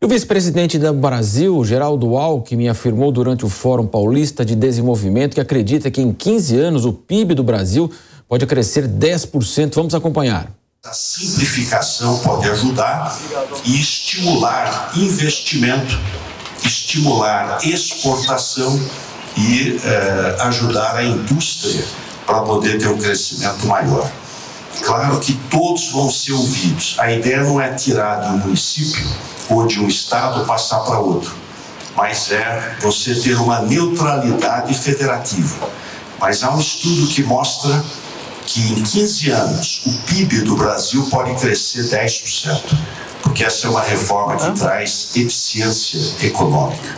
O vice-presidente do Brasil, Geraldo Alckmin, afirmou durante o Fórum Paulista de Desenvolvimento que acredita que em 15 anos o PIB do Brasil pode crescer 10%. Vamos acompanhar. A simplificação pode ajudar e estimular investimento, estimular exportação e ajudar a indústria para poder ter um crescimento maior. Claro que todos vão ser ouvidos. A ideia não é tirar de um município ou de um estado passar para outro, mas é você ter uma neutralidade federativa. Mas há um estudo que mostra que em 15 anos o PIB do Brasil pode crescer 10%, porque essa é uma reforma que traz eficiência econômica.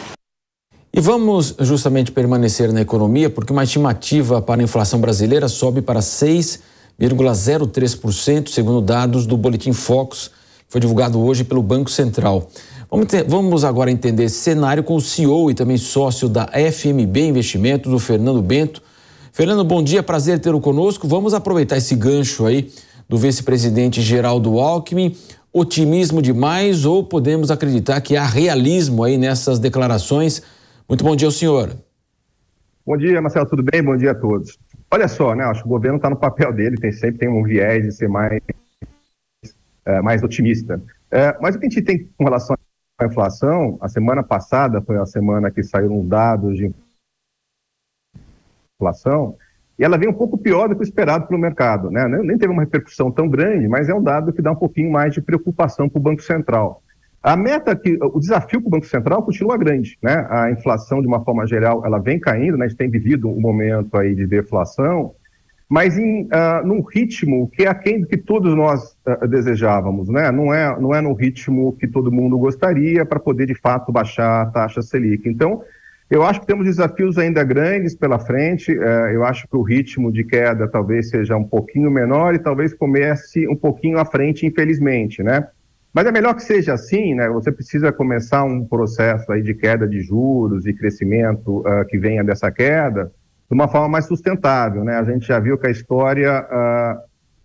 E vamos justamente permanecer na economia, porque uma estimativa para a inflação brasileira sobe para 6,03%, segundo dados do Boletim Focus, que foi divulgado hoje pelo Banco Central. Vamos agora entender esse cenário com o CEO e também sócio da FMB Investimentos, o Fernando Bento. Fernando, bom dia, prazer tê-lo conosco. Vamos aproveitar esse gancho aí do vice-presidente Geraldo Alckmin. Otimismo demais ou podemos acreditar que há realismo aí nessas declarações? Muito bom dia ao senhor. Bom dia, Marcelo, tudo bem? Bom dia a todos. Olha só, né? Acho que o governo está no papel dele, sempre tem um viés de ser mais otimista. Mas o que a gente tem com relação à inflação, a semana passada foi a semana que saíram os dados de inflação, e ela veio um pouco pior do que o esperado pelo mercado, né? Nem teve uma repercussão tão grande, mas é um dado que dá um pouquinho mais de preocupação para o Banco Central. O desafio para o Banco Central continua grande, né? A inflação, de uma forma geral, ela vem caindo, né? A gente tem vivido um momento aí de deflação, mas num ritmo que é aquém do que todos nós desejávamos, né? Não é no ritmo que todo mundo gostaria para poder, de fato, baixar a taxa Selic. Então, eu acho que temos desafios ainda grandes pela frente. Eu acho que o ritmo de queda talvez seja um pouquinho menor e talvez comece um pouquinho à frente, infelizmente, né? Mas é melhor que seja assim, né? Você precisa começar um processo aí de queda de juros e crescimento que venha dessa queda de uma forma mais sustentável, né? A gente já viu que a história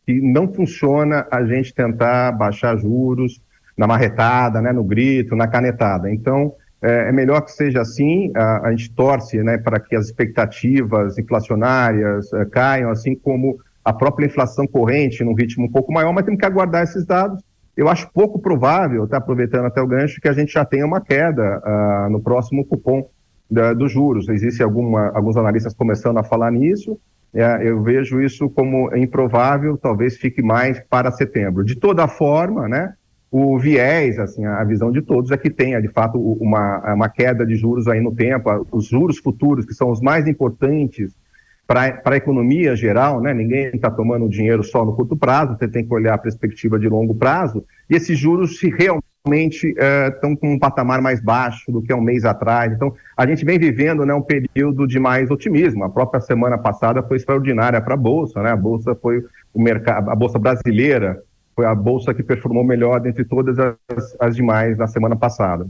que não funciona a gente tentar baixar juros na marretada, né? No grito, na canetada. Então, é melhor que seja assim. A gente torce, né, para que as expectativas inflacionárias caiam, assim como a própria inflação corrente, num ritmo um pouco maior, mas temos que aguardar esses dados. Eu acho pouco provável, aproveitando até o gancho, que a gente já tenha uma queda no próximo cupom dos juros. Existem alguns analistas começando a falar nisso. Eu vejo isso como improvável, talvez fique mais para setembro. De toda forma, né, o viés, assim, a visão de todos é que tenha, de fato, uma queda de juros aí no tempo. Os juros futuros, que são os mais importantes para a economia geral, né? Ninguém está tomando dinheiro só no curto prazo, você tem que olhar a perspectiva de longo prazo, e esses juros se realmente estão com um patamar mais baixo do que há um mês atrás. Então, a gente vem vivendo, né, um período de mais otimismo. A própria semana passada foi extraordinária para a Bolsa, né? A Bolsa foi a Bolsa brasileira foi a Bolsa que performou melhor dentre todas as demais na semana passada.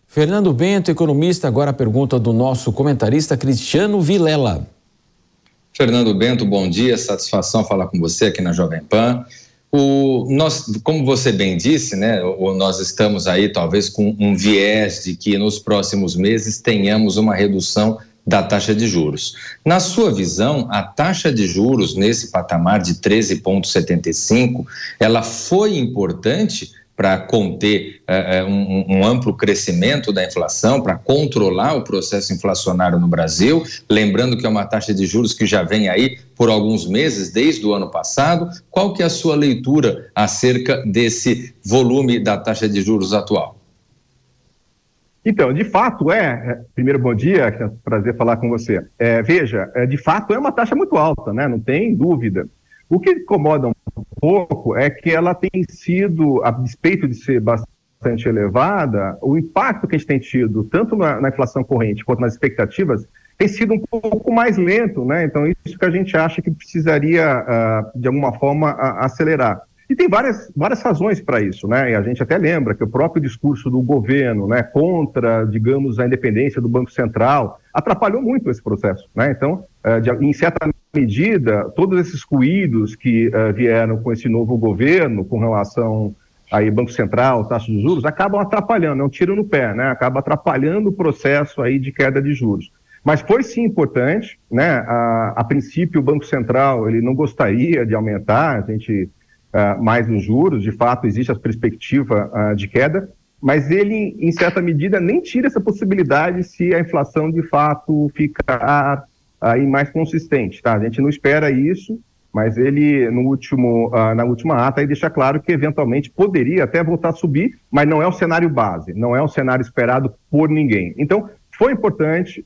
Fernando Bento, economista, agora a pergunta do nosso comentarista Cristiano Vilela. Fernando Bento, bom dia, satisfação falar com você aqui na Jovem Pan. Como você bem disse, né, nós estamos aí talvez com um viés de que nos próximos meses tenhamos uma redução da taxa de juros. Na sua visão, a taxa de juros nesse patamar de 13,75, ela foi importante para conter um amplo crescimento da inflação, para controlar o processo inflacionário no Brasil, lembrando que é uma taxa de juros que já vem aí por alguns meses, desde o ano passado. Qual que é a sua leitura acerca desse volume da taxa de juros atual? Então, de fato, primeiro, bom dia, é um prazer falar com você. Veja, de fato é uma taxa muito alta, né? Não tem dúvida. O que incomoda um pouco é que ela tem sido, a despeito de ser bastante elevada, o impacto que a gente tem tido, tanto na inflação corrente quanto nas expectativas, tem sido um pouco mais lento, né? Então, isso que a gente acha que precisaria, de alguma forma, acelerar. E tem várias razões para isso, né? E a gente até lembra que o próprio discurso do governo, né, contra, digamos, a independência do Banco Central, atrapalhou muito esse processo, né? Então, em certa medida, todos esses ruídos que vieram com esse novo governo, com relação aí Banco Central, taxa de juros, acabam atrapalhando, é um tiro no pé, né? Acaba atrapalhando o processo aí de queda de juros. Mas foi sim importante, né? A princípio o Banco Central ele não gostaria de aumentar mais os juros, de fato existe a perspectiva de queda, mas ele, em certa medida, nem tira essa possibilidade se a inflação de fato ficar aí mais consistente, tá? A gente não espera isso, mas ele, na última ata, aí deixa claro que eventualmente poderia até voltar a subir, mas não é o cenário base, não é o cenário esperado por ninguém. Então, foi importante,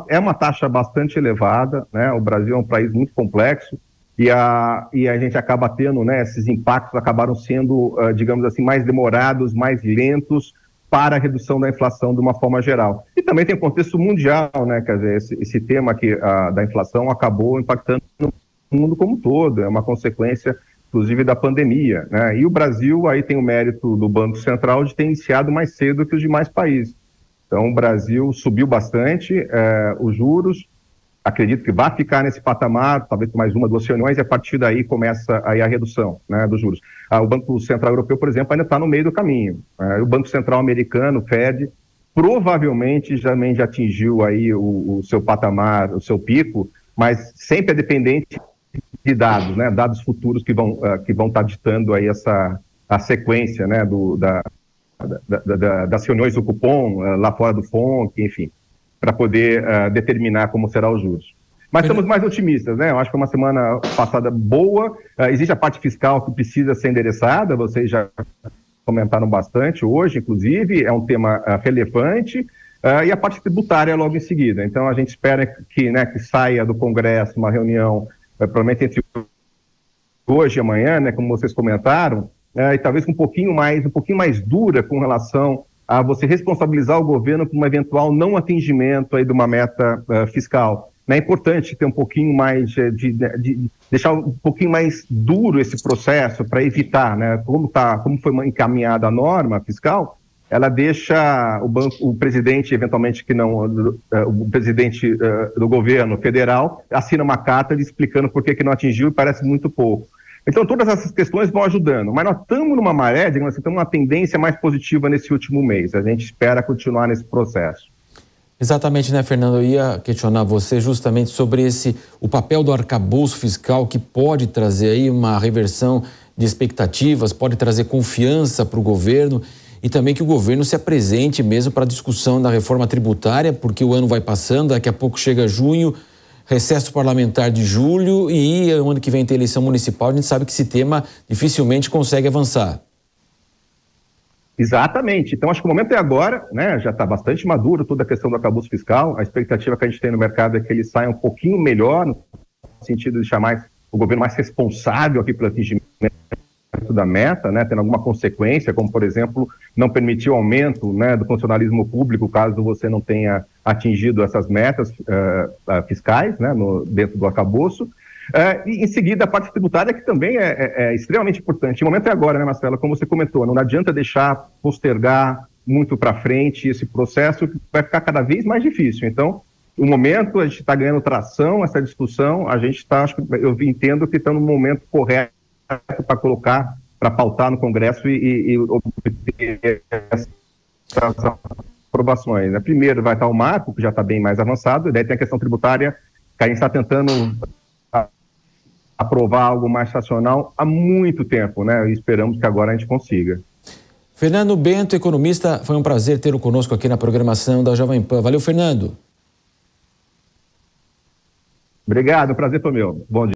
é uma taxa bastante elevada, né? O Brasil é um país muito complexo e a gente acaba tendo, né, esses impactos acabaram sendo, digamos assim, mais demorados, mais lentos para a redução da inflação de uma forma geral. E também tem o contexto mundial, né? Quer dizer, esse tema aqui da inflação acabou impactando o mundo como um todo, é uma consequência, inclusive, da pandemia, né? E o Brasil aí tem o mérito do Banco Central de ter iniciado mais cedo que os demais países. Então, o Brasil subiu bastante os juros, acredito que vai ficar nesse patamar, talvez com mais 1, 2 reuniões, e a partir daí começa aí a redução, né, dos juros. O Banco Central Europeu, por exemplo, ainda está no meio do caminho. O Banco Central Americano, o Fed, provavelmente já atingiu aí o seu patamar, o seu pico, mas sempre é dependente de dados, né, dados futuros que vão estar ditando aí a sequência, né, das reuniões do cupom, lá fora do FONC, enfim, para poder determinar como serão os juros. Mas estamos mais otimistas, né? Eu acho que uma semana passada boa, existe a parte fiscal que precisa ser endereçada, vocês já comentaram bastante hoje, inclusive, é um tema relevante, e a parte tributária logo em seguida. Então, a gente espera que saia do Congresso uma reunião, provavelmente entre hoje e amanhã, né, como vocês comentaram, e talvez um pouquinho mais dura com relação a você responsabilizar o governo por um eventual não atingimento aí de uma meta fiscal. É importante ter um pouquinho mais de deixar um pouquinho mais duro esse processo para evitar, né, como foi encaminhada a norma fiscal, ela deixa o presidente, eventualmente o presidente do governo federal assina uma carta explicando por que não atingiu e parece muito pouco. Então, todas essas questões vão ajudando, mas nós estamos numa maré, digamos assim, estamos numa tendência mais positiva nesse último mês. A gente espera continuar nesse processo. Exatamente, né, Fernando? Eu ia questionar você justamente sobre o papel do arcabouço fiscal, que pode trazer aí uma reversão de expectativas, pode trazer confiança para o governo e também que o governo se apresente mesmo para a discussão da reforma tributária, porque o ano vai passando, daqui a pouco chega junho, recesso parlamentar de julho e o ano que vem tem eleição municipal, a gente sabe que esse tema dificilmente consegue avançar. Exatamente. Então, acho que o momento é agora, né? Já está bastante maduro toda a questão do arcabouço fiscal. A expectativa que a gente tem no mercado é que ele saia um pouquinho melhor, no sentido de deixar o governo mais responsável aqui pelo atingimento da meta, né? Tendo alguma consequência, como, por exemplo, não permitir o aumento, né, do funcionalismo público caso você não tenha atingido essas metas fiscais, né, dentro do arcabouço. E em seguida a parte tributária, que também é extremamente importante. O momento é agora, né, Marcela, como você comentou, não adianta deixar postergar muito para frente esse processo, que vai ficar cada vez mais difícil. Então, no momento, a gente está ganhando tração, essa discussão, eu entendo que está no momento correto para colocar, para pautar no Congresso e obter essas aprovações. Primeiro vai estar o marco, que já está bem mais avançado, e daí tem a questão tributária, que a gente está tentando aprovar algo mais racional há muito tempo, né? E esperamos que agora a gente consiga. Fernando Bento, economista, foi um prazer tê-lo conosco aqui na programação da Jovem Pan. Valeu, Fernando. Obrigado, o prazer foi meu. Bom dia.